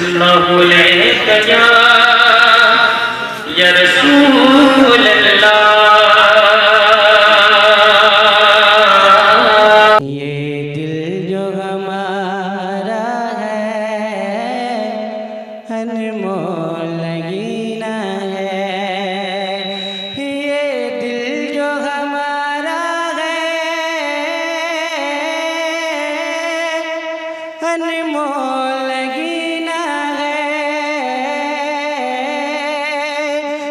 सल्लल्लाहु अलैहि या रसूल अल्लाह। ये दिल जो हमारा है अनमोल लगीना है। ये दिल जो हमारा है अनमोल लगीना है।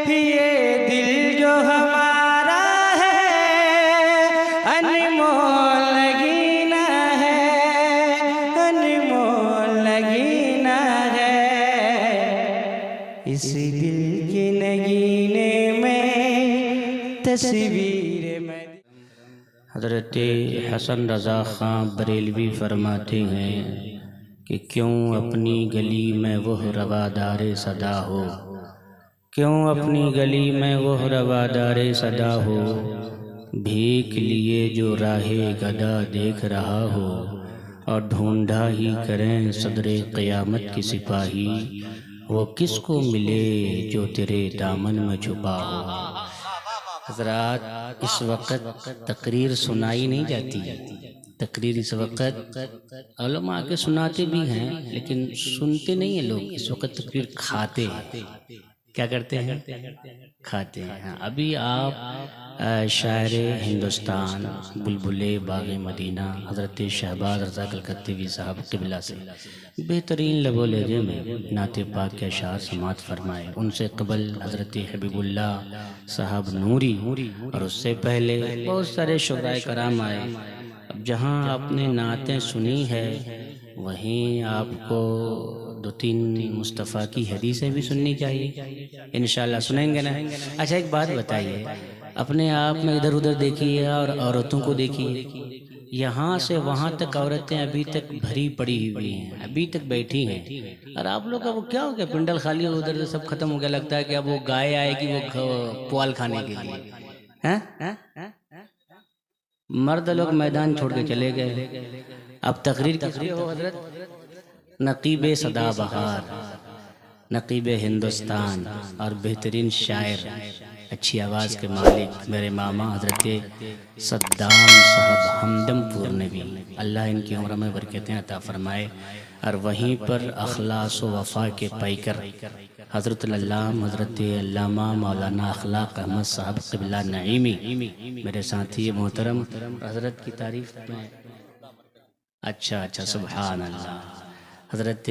ये दिल जो हमारा है अनमोल लगीना है, अनमोल लगीना है। इस दिल के नगीने में तस्वीर में हज़रत हसन रज़ा ख़ां बरेलवी फरमाते हैं कि क्यों अपनी गली में वह रवादार सदा हो, क्यों अपनी गली में वह रवादार सदा हो। भीख लिए जो राहे गदा देख रहा हो और ढूंढा ही करें सदरे क़यामत की सिपाही। वो किसको मिले जो तेरे दामन में छुपा हो। हज़रात, इस वक़्त तकरीर सुनाई नहीं जाती। तकरीर इस वक़्त उलमा के सुनाते भी हैं लेकिन सुनते नहीं हैं लोग। इस वक़्त तकरीर खाते हैं। क्या करते हैं? खाते हैं। हाँ, अभी आप शायर हिंदुस्तान बुलबुले बाग़ मदीना हज़रत शहबाज रज़ा कलकत्ती साहब क़िबला से बेहतरीन लबो लहजे में नात पाक के अशार समात फरमाए। उनसे कबल हज़रत हबीबुल्लाह साहब नूरी और उससे पहले बहुत सारे शुराए कराम आए। अब जहाँ आपने नातें सुनी है वहीं आपको दो तीन मुस्तफ़ा की हदीसें भी सुननी चाहिए। इंशाल्लाह सुनेंगे ना। अच्छा, एक बात बताइए, अपने आप में इधर उधर देखिए और औरतों को देखिए। यहाँ से वहाँ तक औरतें अभी तक भरी पड़ी हुई हैं, अभी तक बैठी हैं। और आप लोग का वो क्या हो गया, पिंडल खाली उधर से सब खत्म हो गया। लगता है कि अब वो गाय आएगी वो पुआल खाने के लिए। हैं? मर्द लोग मैदान छोड़ के चले गए। अब तकरीर किसकी हो हजरत? नकीब सदाबहार, नकीब हिंदुस्तान और बेहतरीन शायर, अच्छी आवाज़ के मालिक मेरे मामा हजरत सद्दाम साहब हमदमपुर नबी, अल्लाह इनकी उम्र में बरकतें अता फरमाए। और वहीं पर अखलास व वफ़ा के पैकर हज़रत अल्लामा हज़रत अल्लामा मौलाना अखलाक अहमद साहब क़िबला नईमी, मेरे साथी मोहतरम हज़रत की तारीफ़ में। अच्छा, सुभान अल्लाह। हज़रत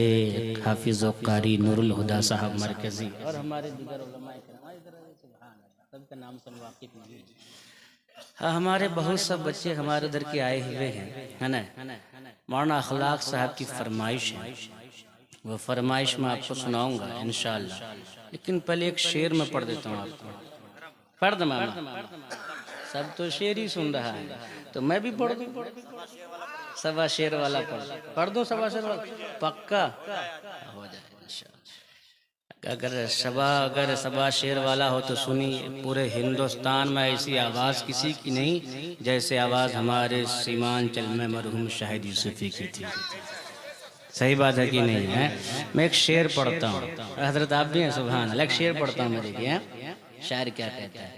हाफिज़ व क़ारी नूरुल हुदा साहब मरकज़ी और हमारे दीगर उलमाए किराम, सबका नाम सब वाकिफ़ नहीं। हाँ, हमारे बहुत सब बच्चे हमारे उधर के आए हुए हैं, है ना। मौलाना अखलाक साहब की फरमाइश है, वो फरमाइश मैं आपको सुनाऊंगा इंशाअल्लाह। लेकिन पहले एक शेर में पढ़ देता हूँ आपको। पढ़ दो मामा, सब तो शेर ही सुन रहा है तो मैं भी पढ़ दूँ। सवा शेर वाला पढ़ दो, सवा शेर वाला पक्का हो जाए इंशाअल्लाह। अगर सवा शेर वाला हो तो सुनिए। पूरे हिंदुस्तान में ऐसी आवाज़ किसी की नहीं जैसे आवाज़ हमारे सीमांचल में मरहूम शाहिद यूसुफ़ी की थी। सही बात है कि नहीं है? मैं एक शेर पढ़ता हूँ, हजरत आप भी हैं, सुभान अल्लाह। एक शेर पढ़ता हूँ मैं, देखिए शायर क्या कहता है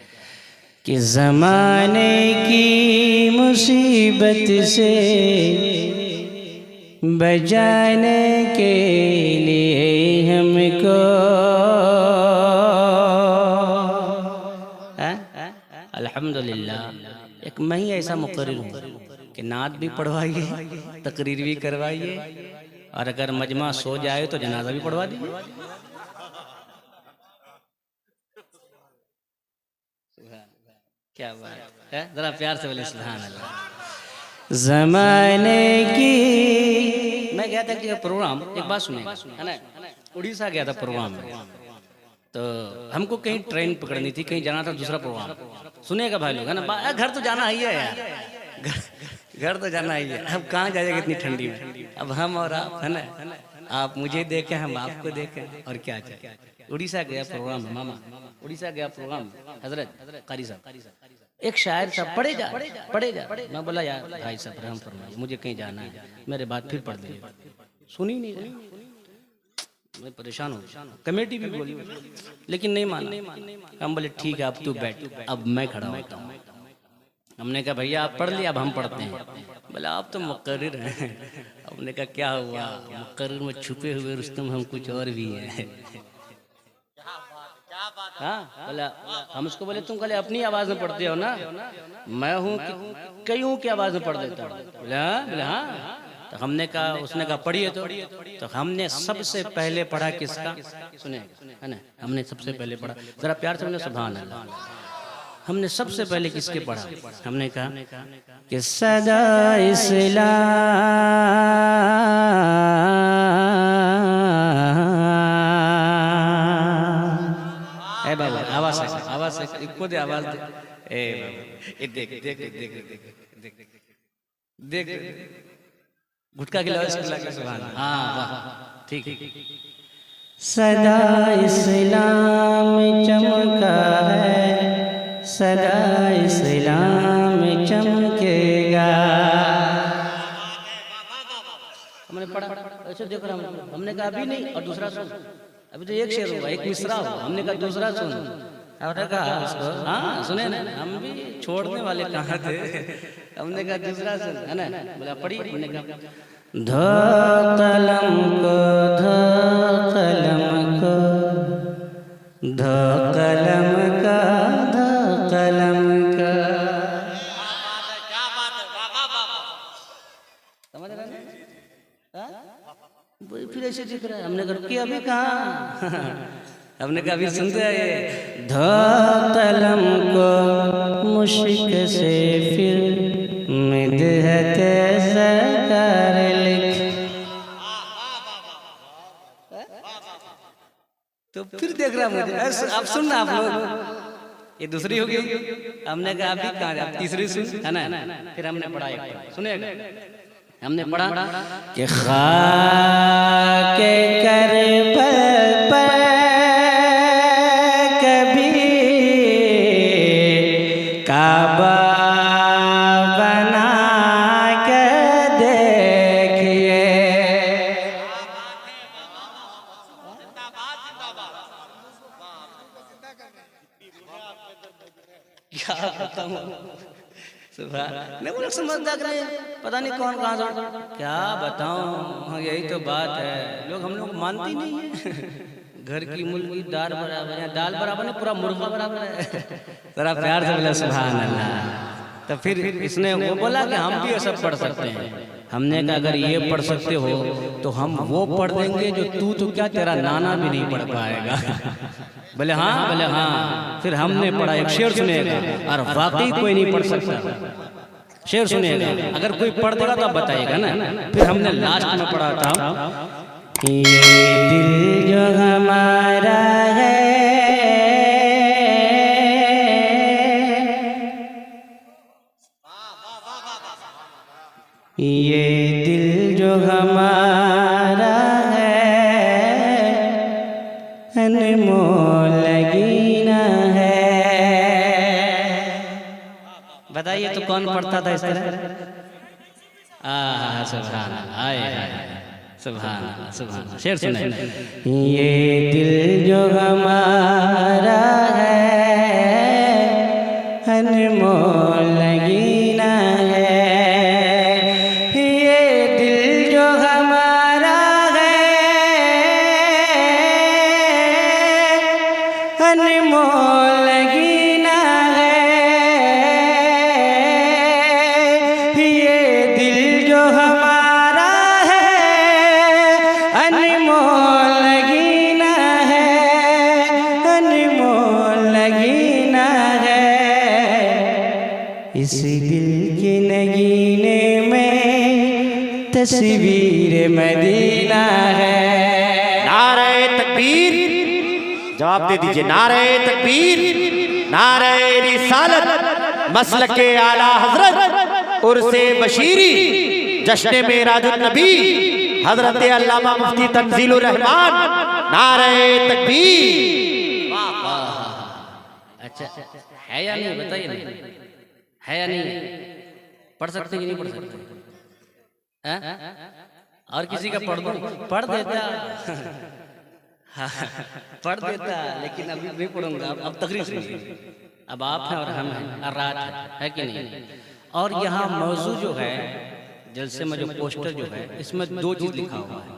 कि ज़माने की मुसीबत से बचाने के लिए हमको अल्हम्दुलिल्लाह एक मैं ही ऐसा मुकर्रिर हूँ कि नात भी पढ़वाइए, तकरीर भी करवाइए, और अगर मजमा सो जाए तो जनाजा भी पढ़वा दीजिए। क्या बात है, जरा प्यार से बोले सुभान अल्लाह। ज़माने की मैं गया था कि प्रोग्राम, एक बात सुने, है ना, उड़ीसा गया था प्रोग्राम में। तो हमको कहीं ट्रेन पकड़नी थी, कहीं जाना था दूसरा प्रोग्राम। सुनेगा भाई लोग, है ना। घर तो जाना ही है यार, घर तो जाना ही है। अब कहाँ जाएगा इतनी ठंडी में। अब हम और आप, है ना, आप मुझे देखें, हम आपको देखें, और क्या चाहिए। उड़ीसा गया प्रोग्राम, मामा उड़ीसा गया प्रोग्राम, हजरत कारी साहब एक शायर साहब पढ़े जा। मैं बोला यार भाई साहब रहम फरमाइए, मुझे कहीं जाना है, मेरे बात फिर पढ़ दीजिए। सुनी नहीं रहा। मैं परेशान हूँ। कमेटी भी बोली लेकिन नहीं माना। हम बोले ठीक है अब तू बैठ, अब मैं खड़ा होता हूँ। हमने कहा भैया आप पढ़ लिया, अब हम पढ़ते हैं। बोला आप तो मुकर्रिर हैं। हमने कहा क्या हुआ, मुकर्रिर में छुपे हुए रुस्तम हम कुछ और भी हैं। हाँ बोला, हम उसको बोले तुम कल अपनी आवाज में पढ़ते हो ना, मैं हूँ कईयों की आवाज में पढ़ देता हूँ। बोला हाँ। तो हमने कहा, उसने कहा पढ़िए तो हमने सबसे पहले पढ़ा किसका सुने है ना, हमने सबसे पहले पढ़ा, जरा प्यार से बोले सुभान अल्लाह। हमने सबसे पहले किसके पढ़ा, हमने कहा कि सदा इस्लाम ए बाबा, आवाज से इको दे, आवाज दे ए बाबा, ए देख देख देख देख देख देख गुटका खिलाओ इसको, सुभान अल्लाह। हाँ वाह ठीक। सदा इस्लाम चमका है, सदा इस्लाम चमकेगा। हमने पढ़ा ऐसे देख रहा हूँ, हमने कहा अभी नहीं, और दूसरा सुन, अभी तो एक शेर हुआ, एक मिसरा हुआ, हमने कहा दूसरा सुन। और कहा उसको हाँ सुने ना, हम भी छोड़ने वाले कहाँ थे। हमने कहा दूसरा सुन है ना, बोला पढ़ी। हमने कहा धो कलम को, धो कलम को, धो कलम का, धो कलम का। समझ रहे हैं? फिर ऐसे दिख रहा है। हमने कहा कि अभी कहाँ, हमने कहा अभी सुनते हैं। धो कलम को मुश्क से फिर मिदहत सरकार लिख। तो फिर देख रहा मुझे, अब सुनना आप लोग, ये दूसरी होगी। हमने कहा अभी कहाँ, आप तीसरी सुन है ना। फिर हमने पढ़ा, एक सुनेगा, हमने पढ़ा कि खाके करबल पर कभी काबा बना के देखिए। क्या बताऊं, नहीं वो लोग समझदार रहे, पता नहीं कौन कहाँ से, क्या बताऊं। हाँ यही तो बात है, लोग हम लोग मानते ही नहीं है। घर की मुर्गी दाल बराबर है, दाल बराबर नहीं पूरा मुर्गा बराबर है। जरा प्यार से बोला सुभान अल्लाह। तो फिर इसने वो बोला कि हम भी ये सब पढ़ सकते हैं। हमने कहा अगर ये पढ़ सकते हो तो हम वो पढ़ देंगे जो तू तो क्या तेरा नाना भी नहीं पढ़ पाएगा। बोले हाँ। फिर हमने पढ़ा, एक शेर सुनेगा, और वाकई कोई नहीं पढ़ सकता। शेर सुनेगा, अगर कोई पढ़ देगा तो आप बताइएगा ना। फिर हमने लास्ट में पढ़ा था, ये दिल जो हमारा है, ये दिल जो हमारा है, अनमोल लगीना है। बताइए तो कौन पढ़ता था इस तरह? सुभान अल्लाह, सुभान सुभान। शेर सुने, ये दिल जो हमारा है, अनमोल लगीना है। अनमोल लगीना है, ये दिल जो हमारा है, अनमोल लगीना है, अनमोल लगीना है। इस दिल के नगीने में तस्वीर मदीना है। नारे तकबीर, जवाब दे दीजिए। नारे तकबीर, नारे रिसालत, मसलके आला हजरत, उर्से बशीरी, जश्न मेराजुन नबी, हजरत अल्लामा मुफ्ती तंजीलुर रहमान। नारे तकबीर। अच्छा है या नहीं बताइए ना, है या नहीं? पढ़ सकते कि नहीं पढ़ सकते? और किसी का पढ़ दूं? पढ़ देता। हाँ, पढ़ देता लेकिन अभी नहीं पढ़ूंगा। अब तकरीर सुनिए। अब आप हैं और हम हैं और रात है कि नहीं। और यहाँ मौजू जो है जलसे में जो पोस्टर जो है इसमें दो चीज़ लिखा हुआ है,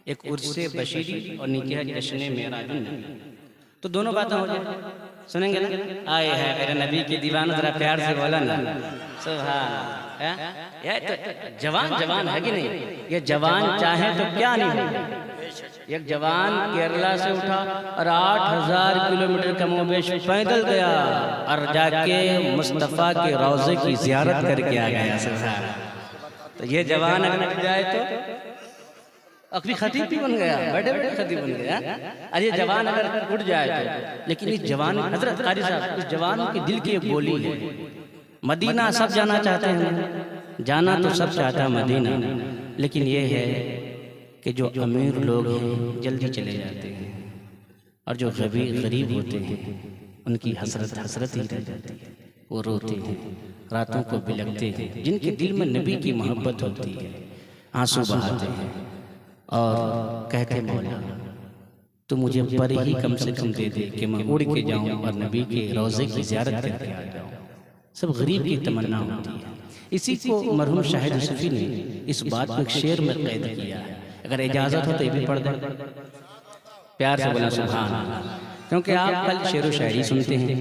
एक उर्से बशीरी और नीचे है जश्न मेराजुन नबी। तो दोनों बातें हो जाए, सुनेंगे ना। आए है मेरे नबी के दीवाना, जरा प्यार से बोला ना सुभान। ये तो जवान जवान है कि नहीं। ये जवान चाहे तो क्या नहीं हो। एक जवान केरला से उठा और 8000 किलोमीटर कमोबेश पैदल गया और जाके मुस्तफ़ा के रोज़े की ज़ियारत करके आ गया। सुभान। तो ये जवान अगर उठ जाए तो अखरी खतीब भी बन गया, बड़े बड़े खतीब बन गया। अरे ये जवान अगर उठ जाए तो, लेकिन इस जवान हजरत कारी साहब, इस जवान के दिल की एक बोली है। मदीना सब जाना चाहते हैं, जाना तो सब चाहता है मदीना, लेकिन ये है कि जो अमीर लोग हैं जल्दी चले जाते हैं और जो गरीब होते हैं उनकी हसरत ही रह जाती है। वो रोते हैं, रातों को बिलखते हैं। जिनके दिल में नबी की मोहब्बत होती है आंसू बहाते हैं और कहते मौला तो मुझे पर ही कम से कम दे दे कि मैं उड़ के जाऊं और नबी के रोज़े की ज़ियारत करके आ जाऊं। सब गरीब की तमन्ना होती है। इसी को मरहूम शाहिद यूसुफी ने इस बात को एक शेर में कैद किया है। अगर इजाज़त हो तो ये भी पढ़ दें, प्यार से बोला सुभान। क्योंकि आप कल शेर व शायरी सुनते हैं,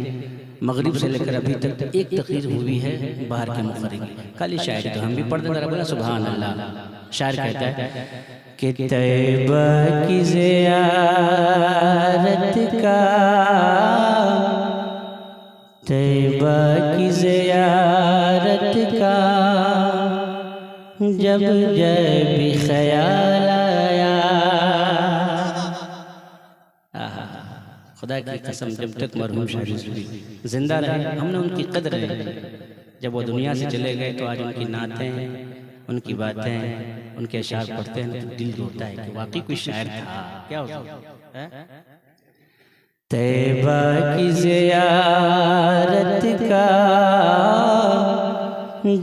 मगरिब से लेकर अभी तक एक तकरीर हुई है बाहर के मुखर्रिज, कल शायरी तो हम भी पढ़ दें। बोला सुभान अल्लाह। शायर कहता है कि तैबा की ज़ियारत का, तैबा की ज़ियारत का जब भी ख्याल आया। खुदा की कसम जब तक मरहूम शाहिद यूसुफी जिंदा रहे हमने उनकी कदर है। जब वो दुनिया से चले गए तो आज उनकी नातें, उनकी बातें, उनके अशार पढ़ते हैं तो दिल रोता है कि वाकई कोई शायर था। क्या होता तैबा की ज़ियारत का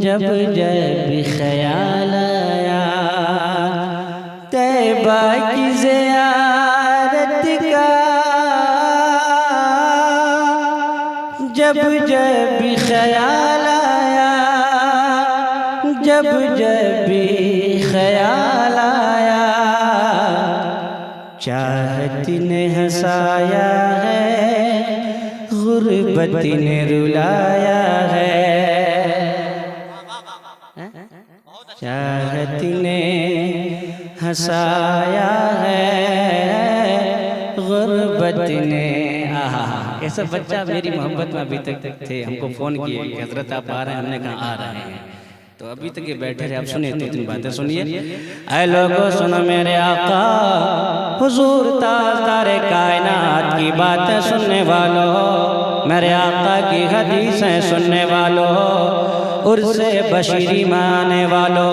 जब भी ख्याल आया, तैबा की ज़ियारत का जब भी ख्याल आया, जब भी ख्याल आया, चाहत ने हंसाया है, गुर्बत ने रुलाया है। चाहत ने हंसाया है, गुर्बत ने। ऐसा बच्चा मेरी मोहब्बत में अभी तक थे, हमको फ़ोन किए कि हजरत आप आ रहे हैं, हमने कहा आ रहे हैं। तो अभी तक ये बैठे रहे। आप सुनिए दो तीन बातें सुनिए। ऐ लोगों सुनो मेरे आका हुजूर तारे कायनात की बातें सुनने वालों, मेरे आका की हदीसें सुनने वालों, उर्से बशीरी में आने वालों,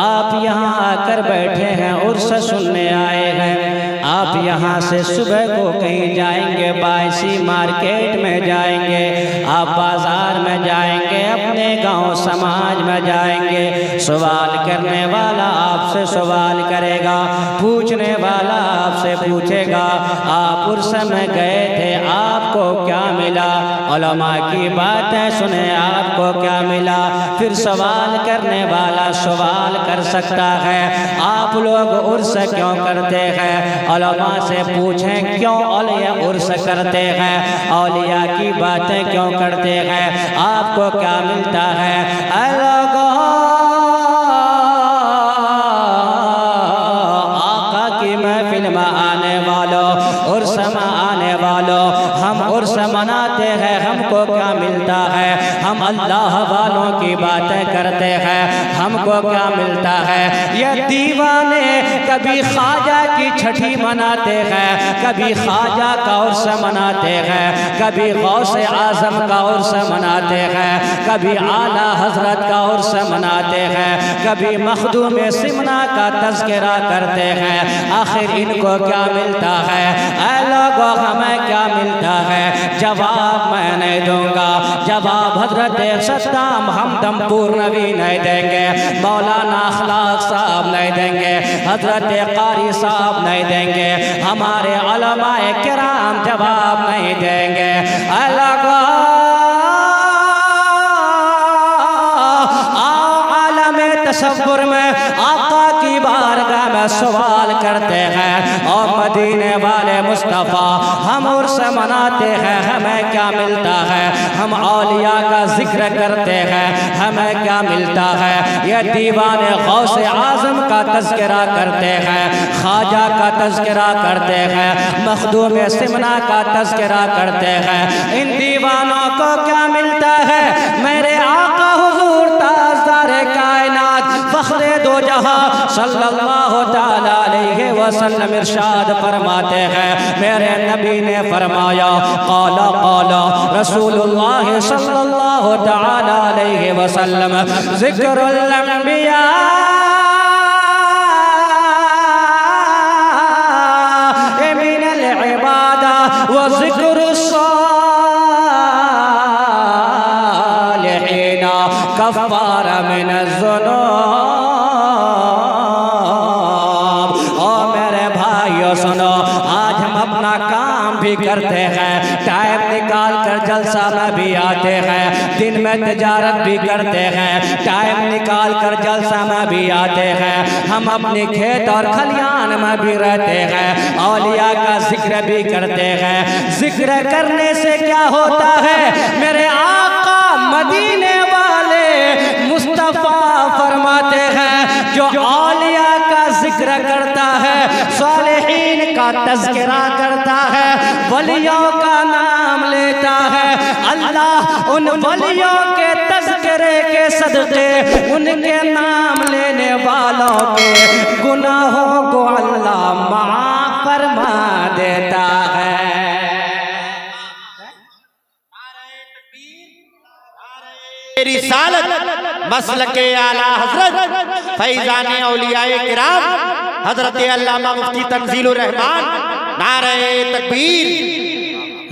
आप यहाँ आकर बैठे हैं, उर्स सुनने आए हैं। आप यहाँ से सुबह को कहीं जाएंगे, बायसी मार्केट में जाएंगे, आप बाजार में जाएंगे, अपने गांव समाज में जाएंगे। सवाल करने वाला आपसे सवाल करेगा, पूछने वाला आपसे पूछेगा आप उर्स में गए थे, आपको क्या मिला, उलमा की बातें सुने आपको क्या मिला। फिर सवाल करने वाला सवाल कर सकता है आप लोग उर्स क्यों करते हैं, उलमा से पूछें क्यों औलिया उर्स करते हैं, औलिया की बातें क्यों करते हैं, आपको क्या मिलता है। आका की महफिल में आने वालों, उर्स में आने वालों, हम उर्स मनाते हैं, हमको क्या मिलता है। हम अल्लाह वालों की बातें करते हैं, हमको क्या मिलता है। ये दीवाने कभी ख्वाजा की छठी मनाते हैं, कभी ख्वाजा का उर्स मनाते हैं, कभी गौसे आजम का उर्स मनाते हैं, कभी आला हजरत का उर्स मनाते हैं, कभी मखदूम सिमना का तज़किरा करते हैं। आखिर इन इनको क्या मिलता है, ऐ लोगों हमें क्या मिलता है? जवाब मैं नहीं दूंगा, जवाब हजरत सद्दाम हमदमपुर नबी नहीं देंगे, मौलाना अखलाक साहब नहीं देंगे, हजरत कारी साहब नहीं देंगे, हमारे उलमाए किराम जवाब नहीं देंगे। ऐ लोगों तसव्वुर में आका की बारगाह में सवाल करते हैं और मदीने वाले मुस्तफ़ा हम उर्स मनाते हैं, हमें क्या मिलता है? हम औलिया का जिक्र करते हैं, हमें क्या मिलता है? ये दीवाने गौसे आज़म का तज़किरा करते हैं, ख्वाजा का तज़किरा करते हैं, मखदूम सिमना का तज़किरा करते हैं। इन दीवानों को क्या मिलता है? मेरे आका हुजूर ताज़दार कायनात फ़ख्रे दो जहां सल्लल्लाहु ताला अलैहि वसल्लम इरशाद फरमाते हैं, मेरे नबी ने फरमाया क़ाला क़ाला रसूलुल्लाह सल्लल्लाहु ताला अलैहि वसल्लम ज़िक्रुल अंबिया मिनल इबादा व ज़िक्रुस सालिहीना कफ़ारा मिनज़ ज़ुनूब। ओ मेरे भाइयों सुनो, आज हम अपना काम भी करते हैं, टाइम निकाल कर जलसा में भी आते हैं, दिन में तिजारत भी करते हैं, टाइम निकाल कर जलसा में भी आते हैं, हम अपने खेत और खलियान में भी रहते हैं, औलिया का जिक्र भी करते हैं। जिक्र करने से क्या होता है? मेरे आका मदीने वाले मुस्तफ़ा फरमाते हैं, जो औलिया का जिक्र करता है, सालिहीन का तज़किरा करता है, वलियों का नाम लेता है, अल्लाह उन वलियों के तज़किरे के सदक़े उनके नाम लेने वालों के गुनाहों को अल्लाह माफ़ फरमा देता है। रिसालत मसलके आला हजरत फैज़ाने औलियाए किराम हजरत अल्लामा मुफ्ती तंजीलुर रहमान नारे तकबीर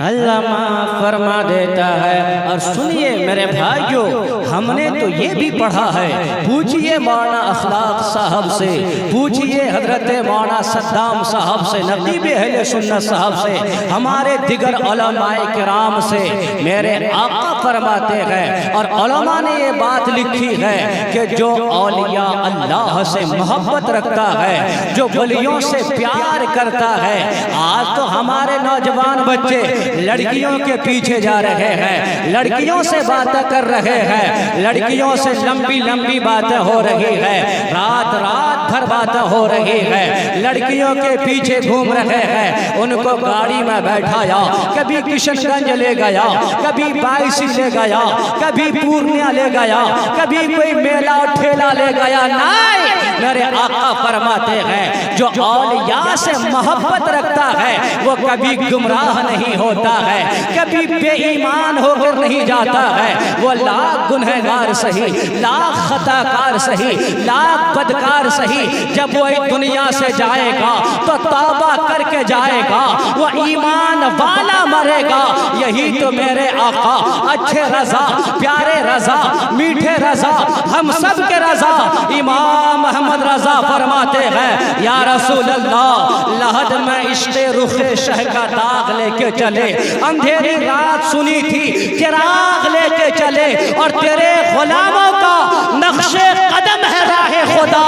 अल्लाह माफ़ फरमा देता है। और सुनिए मेरे भाइयों, हमने तो ये भी पढ़ा है, पूछिए मौलाना अखलाक साहब से, पूछिए हजरत मौलाना सद्दाम साहब से, नकीब अहले सुन्नत साहब से, हमारे दिगर उलमाए किराम से। मेरे आका फरमाते हैं और उलमा ने ये बात लिखी है कि जो औलिया अल्लाह से मोहब्बत रखता है, जो वलियों से प्यार करता है। आज तो हमारे नौजवान बच्चे लड़कियों के पीछे जा रहे हैं, लड़कियों से बातें कर रहे हैं, लड़कियों से लंबी लंबी बातें हो रही है, रात रात भर बातें हो रही है, लड़कियों के पीछे घूम रहे हैं, उनको गाड़ी में बैठाया, कभी किशनगंज ले गया, कभी बाईसी ले गया, कभी पूर्णिया ले गया, कभी कोई मेला ठेला ले गया। नहीं, मेरे आका फरमाते हैं जो औलिया से मोहब्बत रखता है वो कभी गुमराह नहीं होता है, कभी बेईमान होकर नहीं जाता है। वो लाख गुनहगार सही, लाख खताकार सही, लाख बदकार सही, जब वो दुनिया से जाएगा तो तौबा करके जाएगा, वो ईमान वाला मरेगा। यही तो मेरे आका अच्छे रजा, प्यारे रजा, मीठे रजा, हम सब के रजा इमाम अहमद रजा फरमाते हैं, या रसूल अल्लाह लहद में इश्क़े रुखे शह का दाग लेके चले, अंधेरी रात सुनी थी चिराग लेके चले, और तेरे गुलामों का नक्शे कदम है राहे खुदा,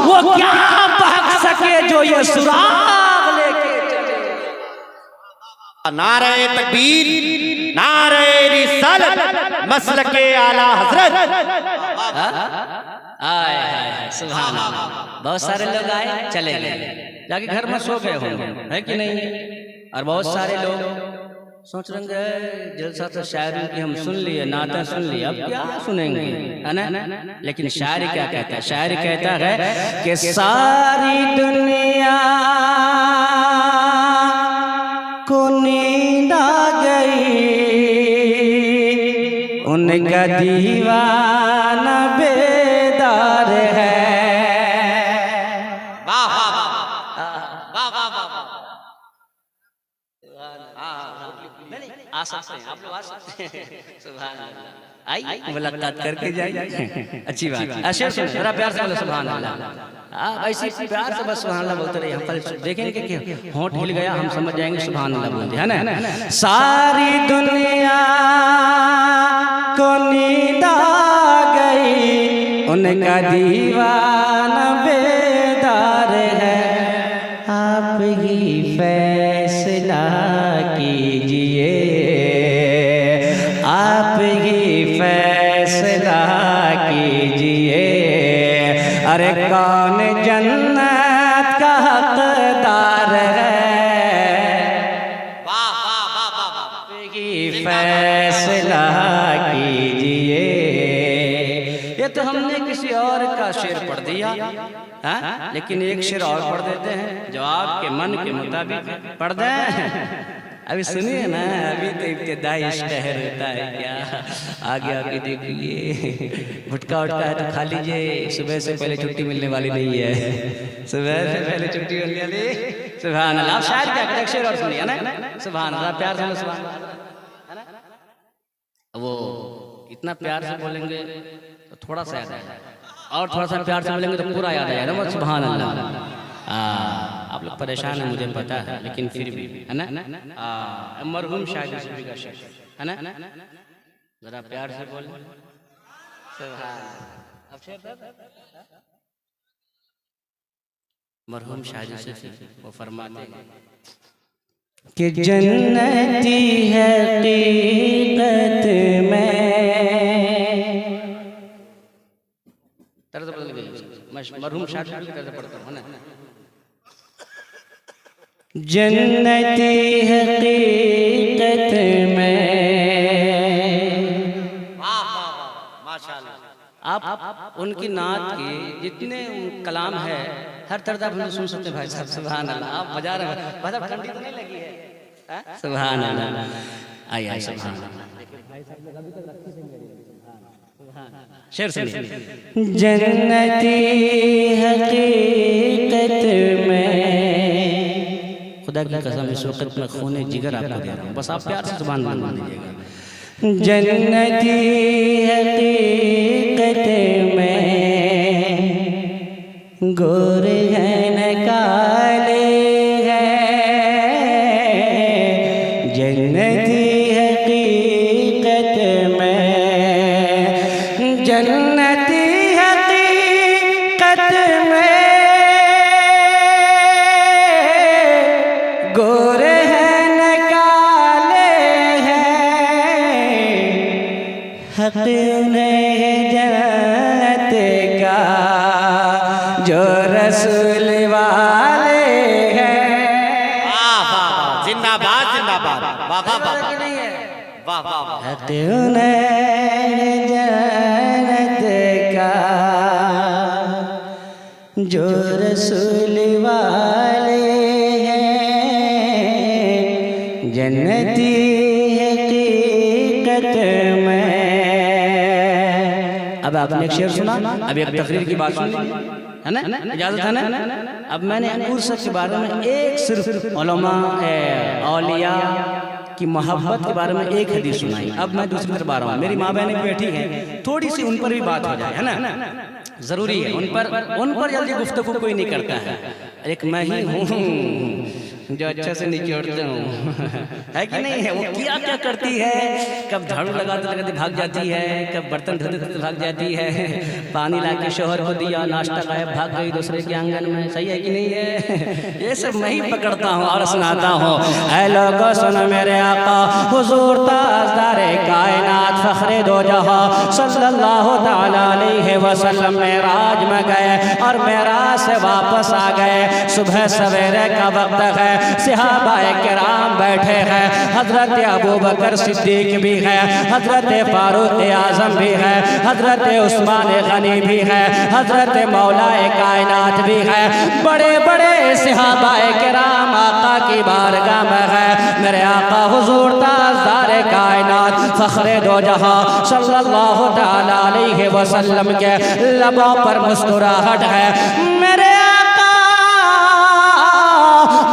वो क्या बहक सके जो ये सुराग लेके चले। नारे तकबीर, नारे रिसालत मसलके आला हजरत। आए सुभान अल्लाह। बहुत सारे लोग आए चले गए, जाके घर में सो गए होंगे, है कि नहीं? और बहुत सारे लोग सोच रहे हैं जलसा तो शायरी की हम सुन लिए, नाता सुन लिए, अब क्या सुनेंगे, है ना? लेकिन शायरी क्या कहता है? शायरी कहता है कि सारी दुनिया को नींद आ गई, उनका दीवाना बेदार है। वाह वाह वाह वाह वाह। आ सकते हैं आप लोग, आ सकते हैं। सुभान अल्लाह। आई मुलाकात करके जाइए, अच्छी बात है। शेर सुन, जरा प्यार से बोलो सुभान अल्लाह। ऐसी प्यार से बस सुभान अल्लाह बोलते रहिए। हम कल देखेंगे कि होंठ हिल गया, हम समझ जाएंगे सुभान अल्लाह बोलते हैं ना। सारी दुनिया को नींद आ गई, उनका दीवाना बेदार है, आप ही फैसला कीजिए, आप ही फैसला कीजिए। अरे कौन जन्नत का हकदार है, आप ही फैसला कीजिए। ये तो हमने किसी और का शेर पढ़ दिया, हाँ? लेकिन एक शेर और पढ़ देते हैं जो आपके मन के मुताबिक पढ़ दें। अभी सुनिए ना, अभी तो इब्तिदाई शहर होता है क्या, आगे आगे देखिए। गुटखा उठका है तो खा लीजिए, सुबह से पहले छुट्टी मिलने वाली नहीं है, सुबह से पहले छुट्टी मिलने वाली। सुभान अल्लाह। आप शायद क्या करें, शेर और सुनिए ना। सुभान अल्लाह, प्यार से सुभान अल्लाह। वो इतना प्यार से बोलेंगे तो थोड़ा सा याद आएगा, और थोड़ा सा प्यार से बोलेंगे तो पूरा याद आएगा ना। सुभान अल्लाह। आप लोग परेशान हैं मुझे पता है, लेकिन फिर भी है ना। मरहूम शायद यूसुफी का शेर है ना, जरा प्यार से बोल। मरहूम शायद यूसुफी वो फरमाते हैं कि जन्नती हकीकत में, तरह से बदल गई, मरहूम शायद की तरह से पढ़ता हूँ ना। जन्नती हकीकत में, माशाअल्लाह। आप उनकी नात के जितने कलाम है हर तरह आप सुन सकते हैं भाई साहब। सुभान अल्लाह। आप बजा रहे हैं, मतलब ठंडी तो नहीं लगी है। सुभान अल्लाह। आइए सुभान अल्लाह। शेर सुनिए। जन्नती हकीकत में, खुदा की कसम इस वक्त में खूने जिगर आपको दे रहा हूँ, बस आप प्यार से जुबान मान लीजिएगा। जन्नती हकीकत में, गोरे हैं न काले हैं, जन्नती हकीकत में, जन्नती हकीकत में, गोरे हैं न काले हैं, हक उन्हें जन्नत का जो रसूल वाले हैं। जिंदाबाद जिंदाबाद, वाह वाह वाह वाह वाह। हक उन्हें जन्नत का जो रसूल वाले हैं, जन्नती हकीकत में। अब आपने एक शेर सुना, अब एक तकरीर की बात सुनी है ना, इजाजत है ना। अब मैंने अंकुर के बारे में एक सिर्फ उलमा औलिया की मोहब्बत के बारे में एक हदीस सुनाई। अब मैं दूसरी तरफ आ रहा हूँ, मेरी माँ बहनें बैठी हैं, थोड़ी सी उन पर भी बात हो जाए, है ना, जरूरी है। उन पर जल्दी गुफ्तगू कोई नहीं करता है। एक मैं ही हूँ जो अच्छा से निचोड़ते हूँ, है कि नहीं है। वो क्या क्या करती है, कब झाड़ू लगाते लगाते भाग जाती है, कब बर्तन धोते धोते भाग जाती है, पानी लाके शोहर को दिया, नाश्ता खाया, भाग गई दूसरे के आंगन में। सही है कि नहीं है। ये सब मैं ही पकड़ता हूँ और सुनाता हूँ। ऐ लोगों सुनो मेरे आका हुजूर ताजदारे कायनात फखरे दो जहां सल्लल्लाहु तआला अलैहि वसल्लम मेराज में गए और मेराज से वापस आ गए। सुबह सवेरे का वक्त है, सहाबाए किराम बैठे हैं, हजरत अबू बकर सिद्दीक भी है, हजरत फारूक आजम भी है, हजरत उस्मान गनी भी है, हजरत मौलाए कायनात भी है। बड़े बड़े सहाबाए किराम आका की बारगाह में है। मेरे आका हुजूर ताजदार कायनात फखरे दो जहां सल्लल्लाहु तआला अलैहि वसल्लम के लबों पर मुस्कुराहट है। मेरे आका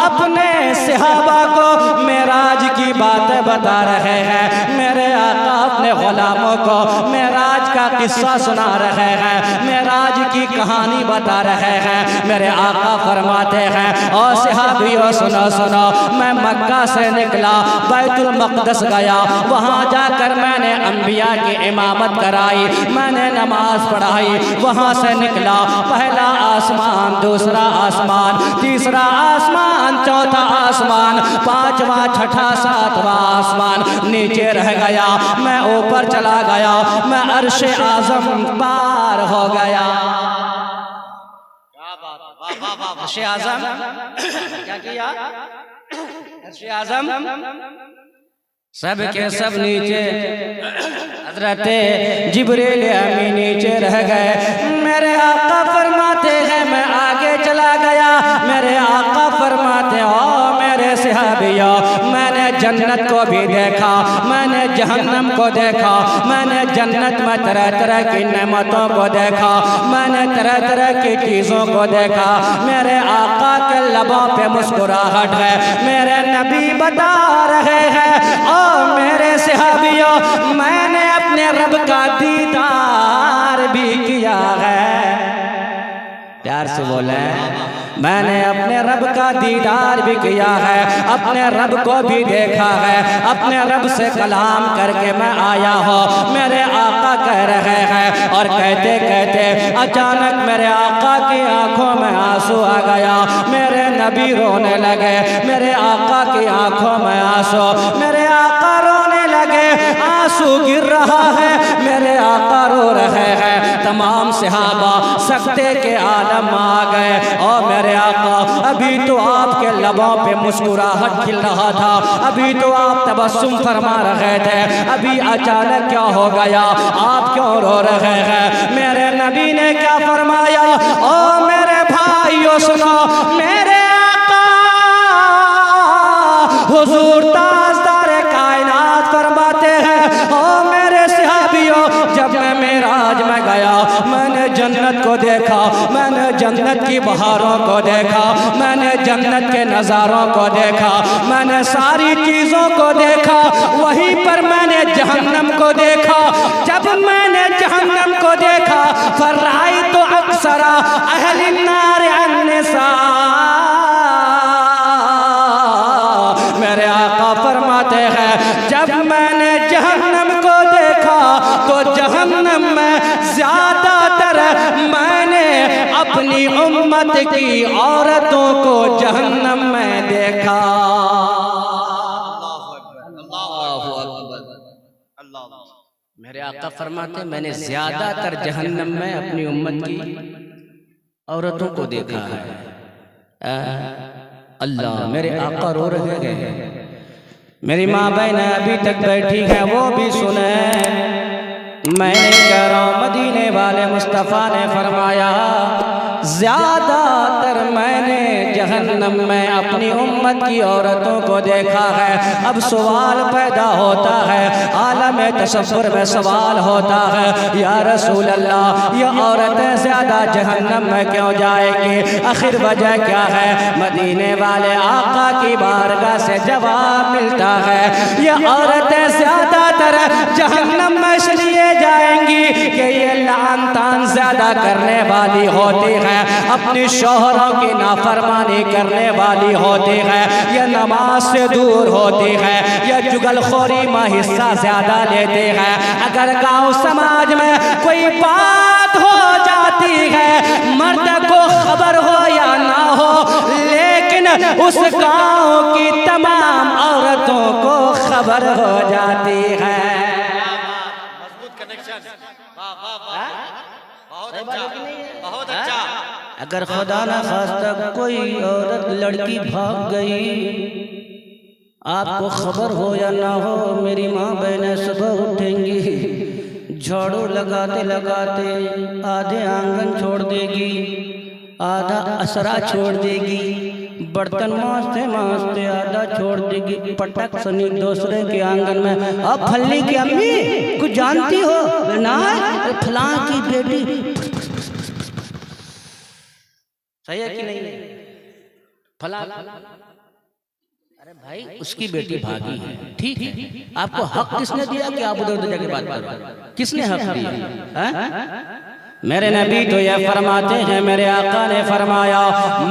अपने सहाबा को मेरा बातें बता रहे हैं। मेरे आका अपने गुलामों को मेराज का किस्सा सुना रहे हैं, मेराज की कहानी बता रहे हैं। मेरे आका फरमाते हैं, और सहाबियों सुनो सुनो, मैं मक्का से निकला, बैतुल मक़दस गया, वहाँ जाकर मैंने अंबिया की इमामत कराई, मैंने नमाज पढ़ाई। वहाँ से निकला, पहला आसमान, दूसरा आसमान, तीसरा आसमान, चौथा आसमान, पांचवा, छठा, सातवां आसमान, नीचे रह गया। मैं ऊपर चला गया, मैं अर्शे आज़म पार हो गया। अर्शे आज़म क्या किया? अर्शे आज़म सब के सब नीचे, हज़रत जिब्रील अमीन नीचे रह गए। मेरे आका फरमाते हैं मैं आगे चला गया। मेरे आका फरमाते हो मेरे सहाबियों, मैंने जन्नत को भी देखा, मैंने जहन्नम को देखा, मैंने जन्नत में तरह तरह की नेमतों को देखा, मैंने तरह तरह की चीज़ों को देखा। मेरे आका के लबों पे मुस्कुराहट है। मेरे नबी बता रहे हैं, ओ मेरे सहाबियों, मैंने अपने रब का दीदार भी किया है। प्यार से बोले, मैंने अपने रब का दीदार भी किया है, अपने रब को भी देखा है, अपने रब से कलाम करके मैं आया हूँ। मेरे आका कह रहे हैं, और कहते कहते अचानक मेरे आका की आंखों में आंसू आ गया। मेरे नबी रोने लगे, मेरे आका की आंखों में आंसू, मेरे आका रोने लगे, आंसू गिर रहा है, मेरे आका रो रहे हैं। तमाम सहाबा सकते के आलम आ गए। और मेरे आका, अभी तो आपके लबों पे मुस्कुराहट खिल रहा था, अभी तो आप तबस्सुम फरमा रहे थे, अभी अचानक क्या हो गया? आप क्यों रो रहे हैं? मेरे नबी ने क्या फरमाया? ओ मेरे भाइयों सुनो, मेरे आका हुजूर ताजदार कायनात फरमाते हैं, ओ मेरे सहाबियों, जब मैं मेराज में गया, मैंने जन्नत को देखा, मैंने जन्नत की बहारों को देखा, मैंने जन्नत के नज़ारों को देखा, मैंने सारी चीज़ों को देखा। वहीं पर मैंने जहन्नम को देखा। जब मैंने जहन्नम को देखा, फर्राई तो अक्सरा अहलिन नार अन्निसा, मेरे आका फरमाते हैं, जब मैंने जहन्नम को देखा तो जहन्नम में ज्यादातर मैंने अपनी उम्मत की औरतों को जहन्नम में देखा। मेरे आका फरमाते, मैंने ज्यादातर जहन्नम में अपनी उम्मत की औरतों को देखा है। अल्लाह, मेरे आका रो रहे हैं। मेरी माँ बहन अभी तक बैठी है, वो भी सुने। मैं नहीं कह रहा हूँ, मदीने वाले मुस्तफ़ा ने फरमाया, ज्यादातर मैंने जहन्नम में अपनी उम्मत की औरतों को देखा है। अब सवाल पैदा होता है, आलम तसव्वुर में सवाल होता है, या रसूल अल्लाह, ये औरतें ज्यादा जहन्नम में क्यों जाएंगी? आखिर वजह क्या है? मदीने वाले आका की बारगाह से जवाब मिलता है, ये औरतें ज्यादातर जहन्नम में इसलिए जाएंगी कि ये लान तान ज्यादा करने वाली होती है, अपनी शौहरों की नाफरमानी करने वाली होती है, ये नमाज से दूर होती है, ये जुगलखोरी में हिस्सा ज्यादा लेते हैं। अगर गांव समाज में कोई बात हो जाती है, मर्द को खबर हो या ना हो, लेकिन उस गांव की तमाम औरतों को खबर हो जाती है। बहुत अच्छा। अगर खुदा ना खास्ता कोई औरत लड़की भाग गई, आपको खबर हो या ना हो, मेरी माँ बहनें सुबह उठेंगी, झाड़ू लगाते लगाते आधे आंगन छोड़ देगी, आधा असरा छोड़ देगी, बर्तन मांजते मांजते आधा छोड़ देगी, पटक सनी दूसरे के आंगन में। अब फल्ली की अम्मी कुछ जानती हो ना, फलां की बेटी, सही है कि नहीं? फला अरे भाई उसकी बेटी भागी है, ठीक है, आपको हक किसने दिया कि आप उधर उधर जाके बात करो? किसने हक दिया? मेरे नबी तो ये फरमाते हैं, मेरे आका ने फरमाया,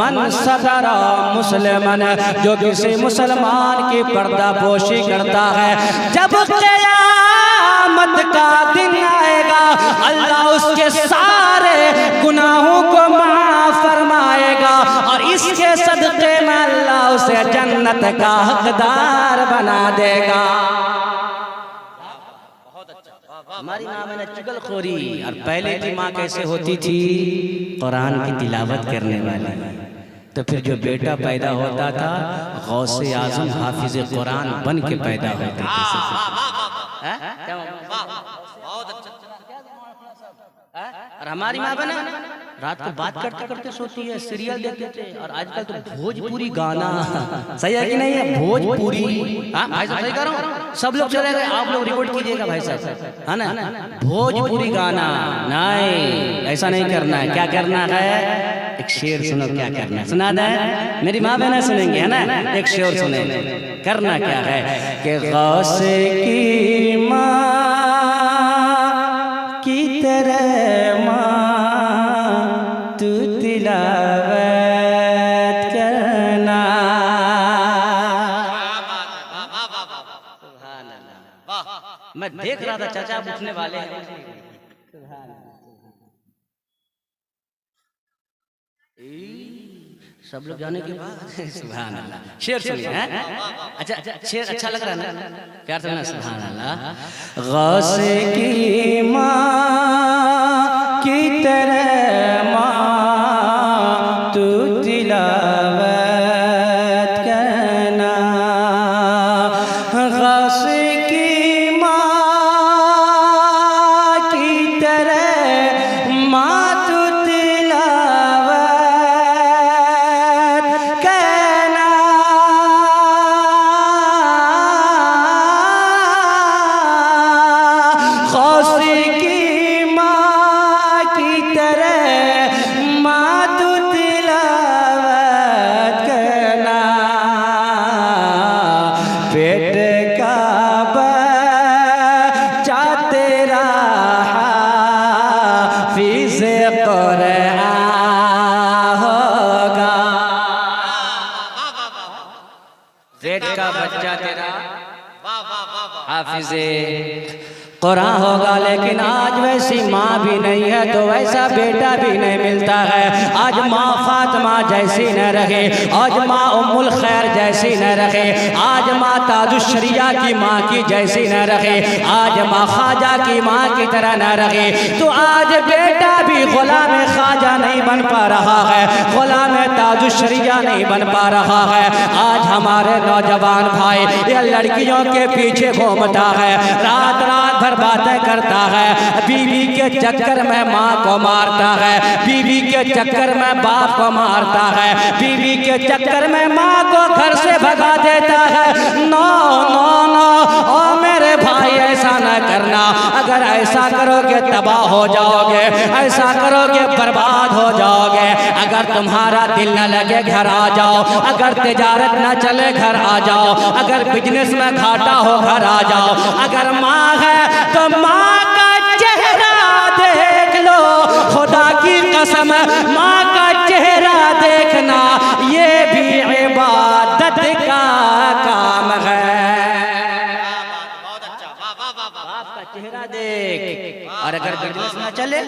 मन सतरा मुसलमान, जो किसी मुसलमान की पर्दा पोशी करता है, जब क़यामत का दिन आएगा अल्लाह उसके सारे गुनाहों को माफ फरमाएगा और इसके सदक़े में अल्लाह उसे जन्नत का हकदार बना देगा। हमारी माँ में चुगलखोरी, और पहले की माँ कैसे होती थी? कुरान की तिलावत करने वाली। तो फिर जो बेटा पैदा होता था गौसे आजम हाफिज कुरान बन के पैदा होता था। और हमारी माँ बना रात को बात करते करते सोती है, सीरियल देखते थे। और आजकल तो भोजपुरी गाना, सही है कि नहीं है? भोजपुरी, हाँ भाई साहब सही कह रहा हूँ, सब लोग चले गए, आप लोग रिकॉर्ड कीजिएगा भाई साहब, है ना? भोजपुरी गाना नहीं, ऐसा नहीं करना है। क्या करना है? एक शेर सुनो, क्या करना है सुना दे, मेरी माँ बहना सुनेंगे, है ना? एक शेर सुने, करना क्या है कि गौसे की माँ की तरह माँ तू तिलावत करना। मैं देख रहा था चाचा उठने वाले हैं। सब लोग जाने के बाद सुभान अल्लाह, शेर सुनिए। अच्छा शेर अच्छा लग रहा है ना? प्यार से ना, सुभान अल्लाह। गौसे की माँ की तरह माँ तू तिलावत करना, गौसे की माँ की तरह माँ तू हाफिज़े कुरान होगा, लेकिन आज वैसी माँ भी नहीं है तो वैसा बेटा भी नहीं मिलता है। आज माँ फातिमा जैसी न रहे, आज माँ उम्मुल खैर जैसी न रहे, आज माँ ताजुश्शरिया की माँ की जैसी न रहे, आज माँ ख्वाजा की माँ की तरह न रहे, तो आज बेटा भी गुलाम ख्वाजा नहीं बन पा रहा है, गुलाम ताजुश्शरिया नहीं बन पा रहा है। आज हमारे नौजवान भाई ये लड़कियों के पीछे घूमता है, रात रात भर बातें करता है, बीवी के चक्कर में माँ को मारता है, बीवी के चक्कर में बाप को मारता है, बीवी के चक्कर में माँ को घर से भगा देता है। नो नो नो, ओ मेरे भाई ऐसा न करना, अगर ऐसा करोगे तबाह हो जाओगे, ऐसा करोगे बर्बाद हो जाओगे। अगर तुम्हारा दिल न लगे घर आ जाओ, अगर तिजारत न चले घर आ जाओ, अगर बिजनेस में घाटा हो घर आ जाओ। अगर माँ है तो माँ का चेहरा देख लो, खुदा की कसम माँ का चेहरा देखना ये भी इबादत का काम है। बाप का चेहरा देख। और अगर बिजनेस न चले,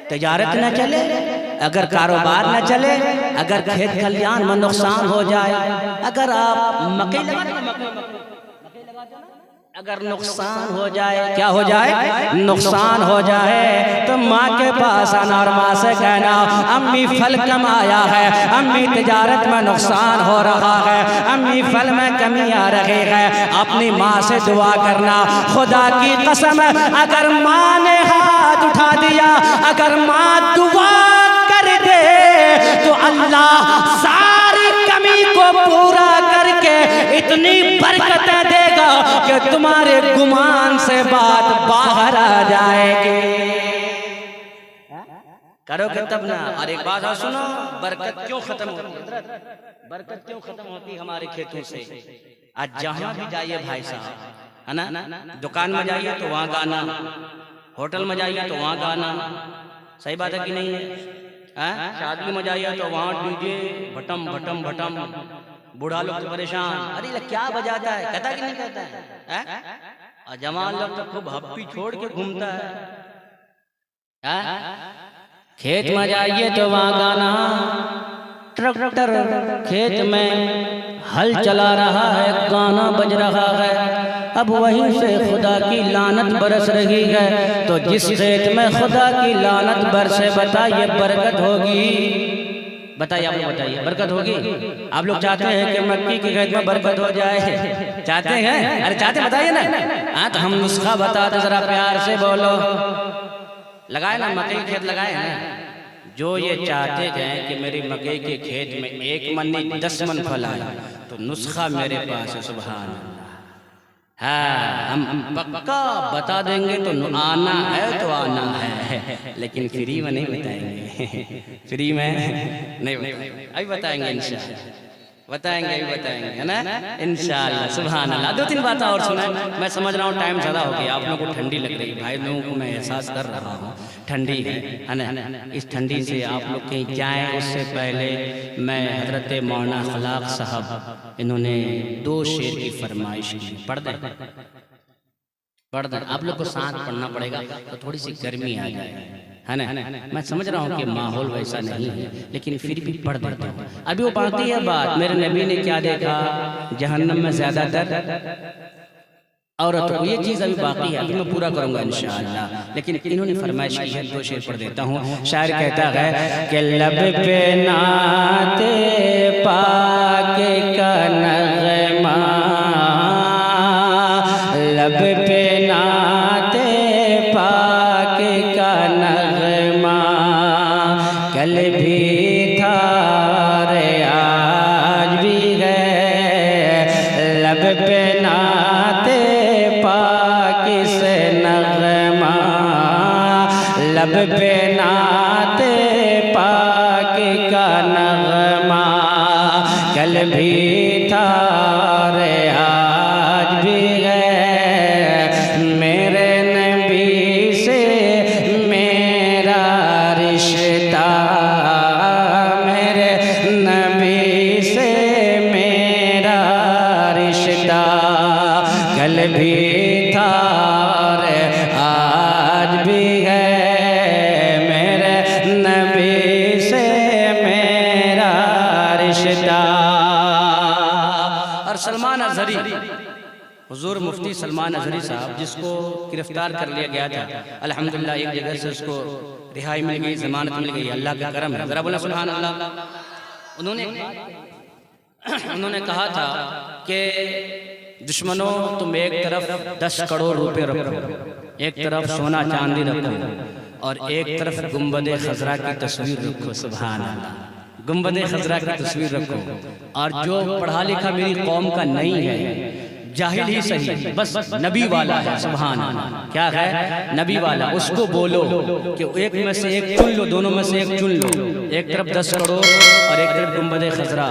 तिजारत न चले, अगर कारोबार न चले, अगर खेत खलियान में नुकसान हो जाए, अगर आप मकई लगा, अगर नुकसान हो जाए, क्या हो जाए? नुकसान हो जाए तो माँ के पास आना और माँ से कहना अम्मी फल कम आया है, अम्मी तिजारत में नुकसान हो रहा है, अम्मी फल में कमी आ रही है। अपनी माँ से दुआ करना। खुदा की कसम अगर माँ ने हाथ उठा दिया, अगर माँ दुआ कर दे तो अल्लाह सारी कमी को पूरा करके इतनी बरकतें देगा कि तुम्हारे गुमान से बात बाहर आ जाएगी। करोगे तब ना। और एक बात और सुनो, बरकत क्यों खत्म होती है हजरत, बरकत क्यों खत्म होती हमारे खेतों से? आज जहां भी जाइए भाई साहब, है ना, दुकान में जाइए तो वहां गाना, होटल में जाइए तो वहां गाना, सही बात है कि नहीं है? शादी में जाइए तो वहां डीजे भटम भटम भटम, बूढ़ा लोग तो परेशान, अरे क्या बजाता है, कहता कि नहीं कहता है? और जवान लोग तो खूब हप्पी छोड़ के घूमता है। खेत में जाइए तो वहां गाना, ट्रैक्टर खेत में हल चला रहा है, गाना बज रहा है। अब वहीं से खुदा की लानत बरस रही है। तो जिस खेत में खुदा की लानत बरसे, बताइए बरकत होगी? बताइए आप लोग, बताइए बरकत होगी? आप लोग चाहते हैं कि मक्की के खेत में बरकत हो जाए? चाहते हैं? अरे चाहते बताइए ना। हाँ तो हम नुस्खा बताते, जरा प्यार से बोलो। लगाए ना मकई के खेत, लगाए हैं। जो ये चाहते हैं कि मेरी मकई के खेत में 1 मन नहीं 10 मन फल आए, तो नुस्खा मेरे पास है, सुभान अल्लाह। हाँ, हम पक्का बता देंगे। तो आना है तो आना है, लेकिन फ्री में नहीं बताएंगे, फ्री में नहीं बताएंगे, अभी बताएंगे इंशाअल्लाह, बताएंगे, अभी बताएंगे, है ना, इंशाअल्लाह। सुभान अल्लाह। 2-3 बातें और सुना। मैं समझ रहा हूँ टाइम ज़्यादा हो गया, आप लोगों को ठंडी लग रही है, भाई लोगों को मैं एहसास कर रहा हूँ ठंडी है ना। इस ठंडी से आप लोग कहीं जाएँ उससे पहले मैं हजरत मौलाना खलाक साहब, इन्होंने 2 शेर की फरमाइश की, पढ़ दें? पढ़ दें। आप लोग को साथ पढ़ना पड़ेगा तो थोड़ी सी गर्मी आ जाए, है ना। मैं समझ रहा हूँ कि माहौल वैसा नहीं है, लेकिन फिर भी पढ़ देता हूँ। अभी वो बाकी है बात, मेरे नबी ने क्या देखा, जहन्नम में ज्यादातर औरतों को, ये चीज़ अभी बाकी है, अभी मैं पूरा करूँगा इंशाअल्लाह। लेकिन इन्होंने फरमाइश की है, 2 शेर पढ़ देता हूँ। शायर कहता है कि लब पे नाते पाके का नगमा, लब पे नाते पाके का नगमा, कल भी था रे आज भी है, लब पे नाते पाके से नगमा, लब पे नाते पाके का नगमा, कल भी था रे आज भी है, मेरे नबी से मेरा रिश्ता, मेरे नबी से मेरा रिश्ता, कल भी था रे आज भी है, मेरे नबी से मेरा रिश्ता। और सलमान अजहरी, हुजूर मुफ्ती सलमान अजहरी साहब, जिसको गिरफ्तार कर लिया गया था, अल्हम्दुलिल्लाह एक जगह से उसको रिहाई मिल गई, जमानत मिल गई, अल्लाह का करम है, जरा बोला सुभान अल्लाह। उन्होंने कहा था कि दुश्मनों तुम एक तरफ 10 करोड़ रुपए रखो, एक तरफ सोना चांदी रखो, और एक तरफ गुंबदे खजरा की तस्वीर रखो, सुभान अल्लाह, गुंबदे खजरा की तस्वीर रखो। और जो पढ़ा लिखा मेरी कौम का नहीं है, जाहिल ही सही, बस नबी वाला है, सुभान अल्लाह, क्या है, नबी वाला, उसको बोलो कि एक में से एक चुन लो, दोनों में से एक चुन लो, एक तरफ 10 करोड़ और एक तरफ गुंबदे खजरा।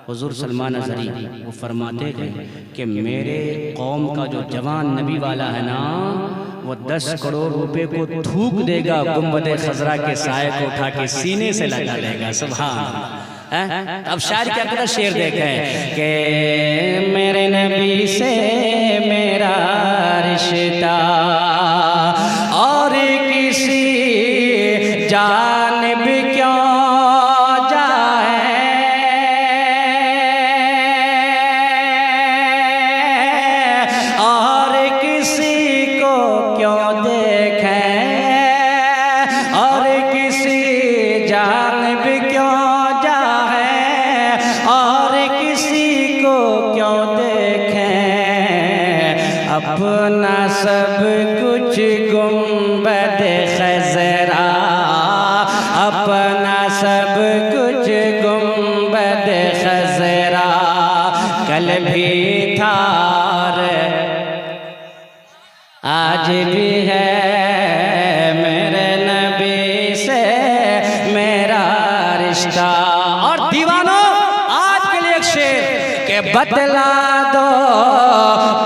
हुजूर सलमान अजहरी वो फरमाते हैं कि मेरे कौम का जो जवान नबी वाला है ना, वो 10 करोड़ रुपए को थूक देगा, गुंबदे खजरा के साए को उठा के सीने से लगा देगा, सुभान अल्लाह। अब शायर क्या कहता, शेर देखें कि मेरे नबी से मेरा रिश्ता और किसी जानिब क्यों अपना सब कुछ गुंबद खजरा, अपना सब कुछ गुंबद खजरा, कल भी था आज भी है, मेरे नबी से बतला दो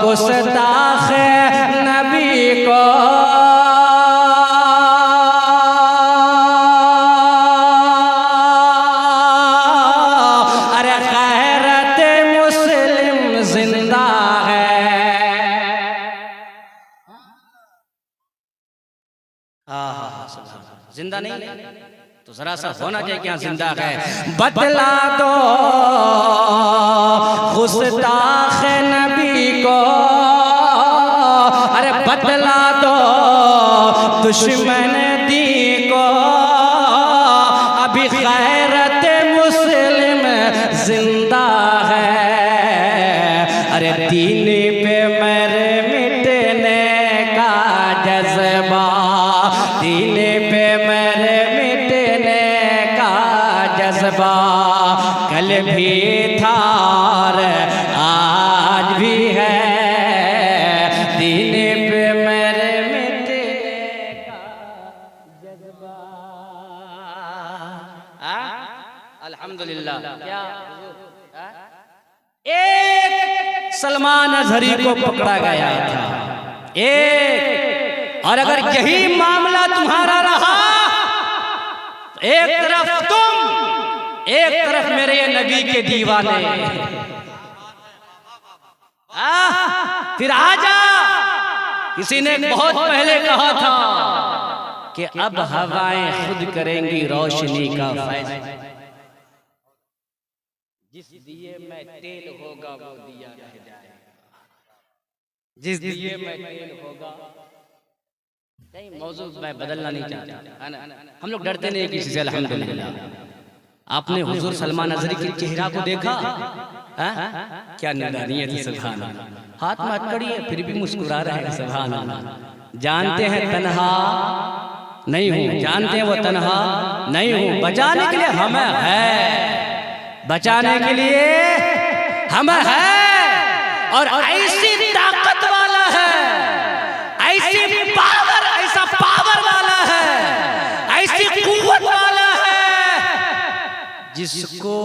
गुस्ताख नबी को, अरे गैरत मुस्लिम जिंदा है। जिंदा नहीं तो जरा सा होना चाहिए कि हाँ जिंदा है। बतला दो गुस्ताख नबी को, अरे बतला दो दुश्मन दी को, अभी गैरत मुस्लिम जिंदा है। अरे दीन पे मर मिटने का जज्बा, दीन पे मर मिटने का जज्बा, कल भी था और आज भी है। दीन पे मर मिटने का जज्बा। अल्हम्दुलिल्लाह। क्या एक सलमान अजहरी को पकड़ा गया था, एक, और अगर यही मामला तुम्हारा रहा, एक तरफ तुम, एक तरफ मेरे ये नबी के दीवाने, फिर आजा। किसी ने बहुत पहले कहा था कि अब हवाएं खुद करेंगी रोशनी का फैसला, जिस दिए में तेल होगा वो दिया रह जाएगा, जिस दिए में तेल होगा। नहीं, मौजू मैं बदलना नहीं चाहता, है ना। हम लोग डरते नहीं किसी से, अल्हम्दुलिल्लाह। आपने हुजूर सलमान अजहरी के चेहरा को देखा, क्या निरानियत है, सुभान अल्लाह। हाथ में हथकड़ी है फिर भी मुस्कुरा रहे हैं, सुभान अल्लाह। जानते हैं तन्हा नहीं हूँ, जानते हैं वो तन्हा नहीं हूँ, बचाने के लिए हम है, बचाने के लिए हम है। और ऐसी ताकत वाला है, ऐसी पावर, ऐसा पावर वाला है, ऐसी कुव्वत वाला है, जिसको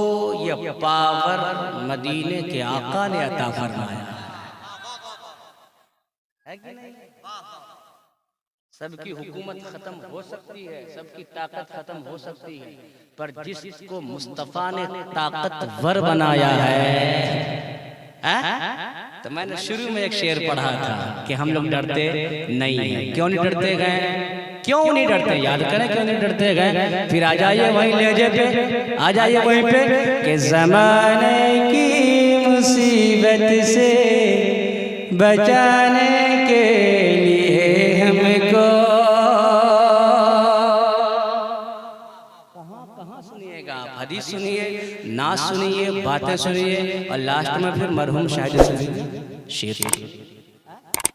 ये पावर मदीने के आका ने अता फरमाया है कि नहीं। सबकी हुकूमत खत्म हो सकती है, सबकी ताकत खत्म हो सकती है, पर जिसको मुस्तफा ने ताकतवर बनाया है। तो मैंने शुरू में एक शेर पढ़ा था कि हम लोग डरते नहीं हैं। क्यों नहीं डरते गए, क्यों नहीं डरते, याद करें क्यों नहीं डरते गए। फिर आ जाइए वहीं लहजे पे, आ जाइए वहीं पे कि ज़माने की मुसीबत से बचाने के लिए हमको। कहाँ सुनिएगा आप, हदीस सुनिए, नाच सुनिए, बातें सुनिए, और लास्ट में फिर मरहूम शायद शेर।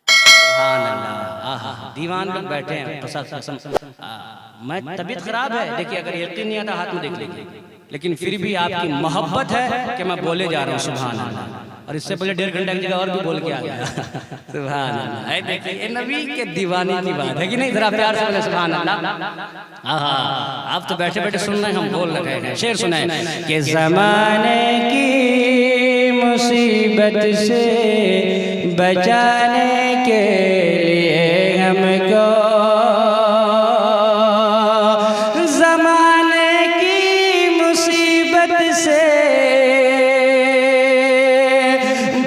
सुभान अल्लाह, आहा, दीवान लोग बैठे हैं, कसम। मैं तबीयत खराब है, देखिए अगर यकीन नहीं आता हाथ में देख लीजिए, लेकिन फिर भी आपकी मोहब्बत है कि मैं बोले जा रहा हूँ सुभान अल्लाह। और इससे पहले 1.5 घंटे की जगह और भी बोल के आ गया सुभान अल्लाह। देखिए ये नबी के दीवाने की बात है कि नहीं, जरा प्यार से बोले सुभान अल्लाह। हाँ, आप तो बैठे बैठे सुन रहे हैं, हम बोल रहे हैं। शेर सुने कि ज़माने की मुसीबत से बचाने के लिए हमको, ज़माने की मुसीबत से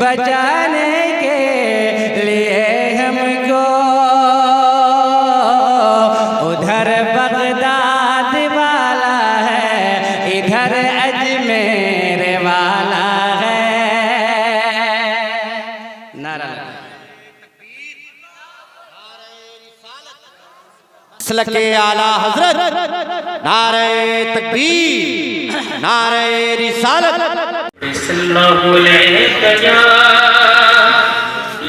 बचाने के लिए हमको, उधर बगदाद वाला है, इधर अजमेर वाला है। नारा के आला हजरत, नारे तकबीर, नारे रिसालत। सल्लल्लाहु अलैहि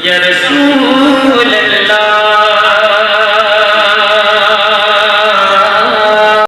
या रसूल